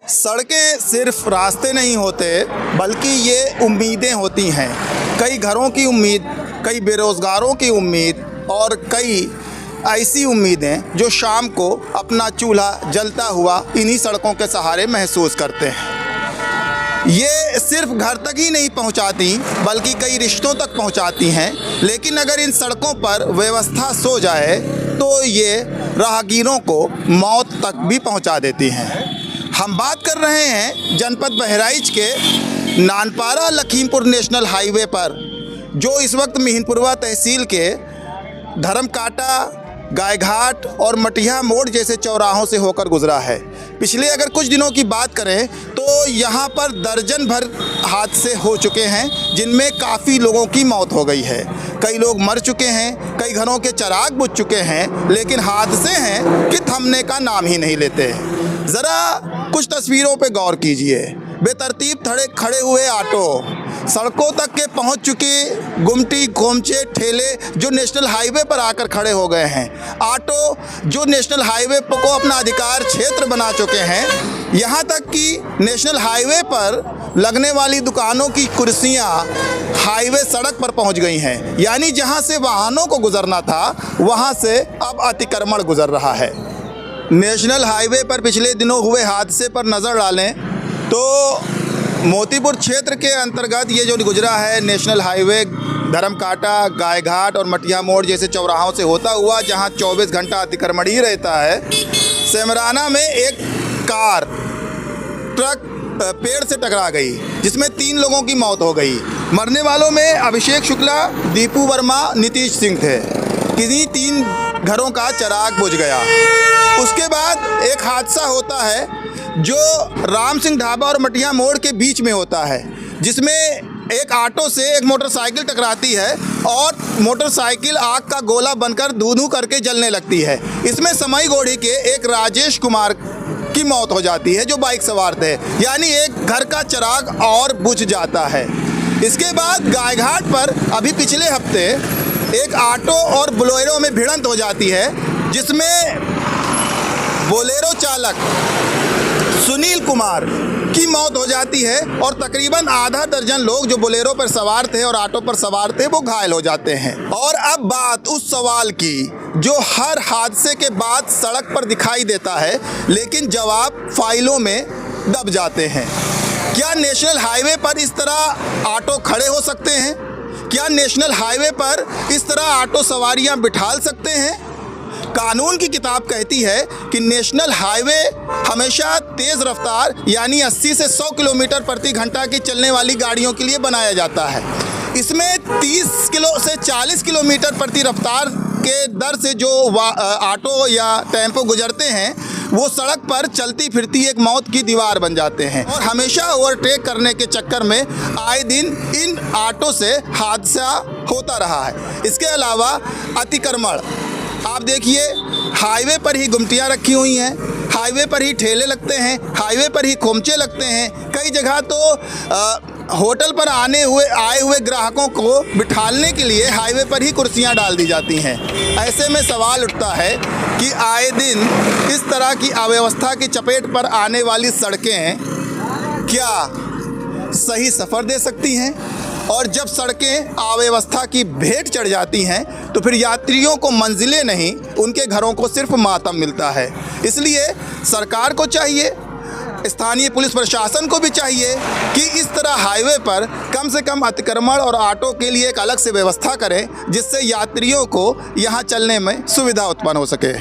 सड़कें सिर्फ रास्ते नहीं होते बल्कि ये उम्मीदें होती हैं। कई घरों की उम्मीद, कई बेरोज़गारों की उम्मीद और कई ऐसी उम्मीदें जो शाम को अपना चूल्हा जलता हुआ इन्हीं सड़कों के सहारे महसूस करते हैं। ये सिर्फ घर तक ही नहीं पहुंचाती बल्कि कई रिश्तों तक पहुंचाती हैं। लेकिन अगर इन सड़कों पर व्यवस्था सो जाए तो ये राहगीरों को मौत तक भी पहुंचा देती हैं। हम बात कर रहे हैं जनपद बहराइच के नानपारा लखीमपुर नेशनल हाईवे पर, जो इस वक्त मिहिनपुरवा तहसील के धर्मकाटा, गायघाट और मटिया मोड़ जैसे चौराहों से होकर गुजरा है। पिछले अगर कुछ दिनों की बात करें तो यहाँ पर दर्जन भर हादसे हो चुके हैं, जिनमें काफ़ी लोगों की मौत हो गई है। कई लोग मर चुके हैं, कई घरों के चिराग बुझ चुके हैं, लेकिन हादसे हैं कि थमने का नाम ही नहीं लेते। ज़रा कुछ तस्वीरों पे गौर कीजिए। बेतरतीब खड़े हुए ऑटो, सड़कों तक के पहुंच चुके गुमटी, खोमचे, ठेले जो नेशनल हाईवे पर आकर खड़े हो गए हैं। ऑटो जो नेशनल हाईवे को अपना अधिकार क्षेत्र बना चुके हैं। यहाँ तक कि नेशनल हाईवे पर लगने वाली दुकानों की कुर्सियाँ हाईवे सड़क पर पहुँच गई हैं। यानी जहाँ से वाहनों को गुजरना था वहाँ से अब अतिक्रमण गुजर रहा है। नेशनल हाईवे पर पिछले दिनों हुए हादसे पर नज़र डालें तो मोतीपुर क्षेत्र के अंतर्गत ये जो गुजरा है नेशनल हाईवे धर्मकाटा, गायघाट और मटिया मोड़ जैसे चौराहों से होता हुआ, जहां 24 घंटा अतिक्रमण ही रहता है। सेमराना में एक कार ट्रक पेड़ से टकरा गई, जिसमें 3 लोगों की मौत हो गई। मरने वालों में अभिषेक शुक्ला, दीपू वर्मा, नीतीश सिंह थे। किन्हीं 3 घरों का चिराग बुझ गया। उसके बाद एक हादसा होता है जो राम सिंह ढाबा और मटिया मोड़ के बीच में होता है, जिसमें एक ऑटो से एक मोटरसाइकिल टकराती है और मोटरसाइकिल आग का गोला बनकर धू-धू करके जलने लगती है। इसमें समई गोड़ी के एक राजेश कुमार की मौत हो जाती है जो बाइक सवार थे। यानी एक घर का चिराग और बुझ जाता है। इसके बाद गायघाट पर अभी पिछले हफ्ते एक ऑटो और बोलेरो में भिड़ंत हो जाती है, जिसमें बोलेरो चालक सुनील कुमार की मौत हो जाती है और तकरीबन आधा दर्जन लोग जो बोलेरो पर सवार थे और ऑटो पर सवार थे वो घायल हो जाते हैं। और अब बात उस सवाल की जो हर हादसे के बाद सड़क पर दिखाई देता है, लेकिन जवाब फाइलों में दब जाते हैं। क्या नेशनल हाईवे पर इस तरह ऑटो खड़े हो सकते हैं? क्या नेशनल हाईवे पर इस तरह ऑटो सवारियां बिठाल सकते हैं? कानून की किताब कहती है कि नेशनल हाईवे हमेशा तेज़ रफ्तार यानी 80 से 100 किलोमीटर प्रति घंटा की चलने वाली गाड़ियों के लिए बनाया जाता है। इसमें 30 से 40 किलोमीटर प्रति रफ्तार के दर से जो ऑटो या टेम्पो गुजरते हैं वो सड़क पर चलती फिरती एक मौत की दीवार बन जाते हैं। और हमेशा ओवरटेक करने के चक्कर में आए दिन इन ऑटो से हादसा होता रहा है। इसके अलावा अतिक्रमण, आप देखिए हाईवे पर ही गुमटियाँ रखी हुई हैं, हाईवे पर ही ठेले लगते हैं, हाईवे पर ही खोमचे लगते हैं। कई जगह तो होटल पर आए हुए ग्राहकों को बिठालने के लिए हाईवे पर ही कुर्सियां डाल दी जाती हैं। ऐसे में सवाल उठता है कि आए दिन इस तरह की अव्यवस्था की चपेट पर आने वाली सड़कें क्या सही सफ़र दे सकती हैं? और जब सड़कें अव्यवस्था की भेंट चढ़ जाती हैं तो फिर यात्रियों को मंजिलें नहीं, उनके घरों को सिर्फ मातम मिलता है। इसलिए सरकार को चाहिए, स्थानीय पुलिस प्रशासन को भी चाहिए कि इस तरह हाईवे पर कम से कम अतिक्रमण और ऑटो के लिए एक अलग से व्यवस्था करें, जिससे यात्रियों को यहाँ चलने में सुविधा उत्पन्न हो सके।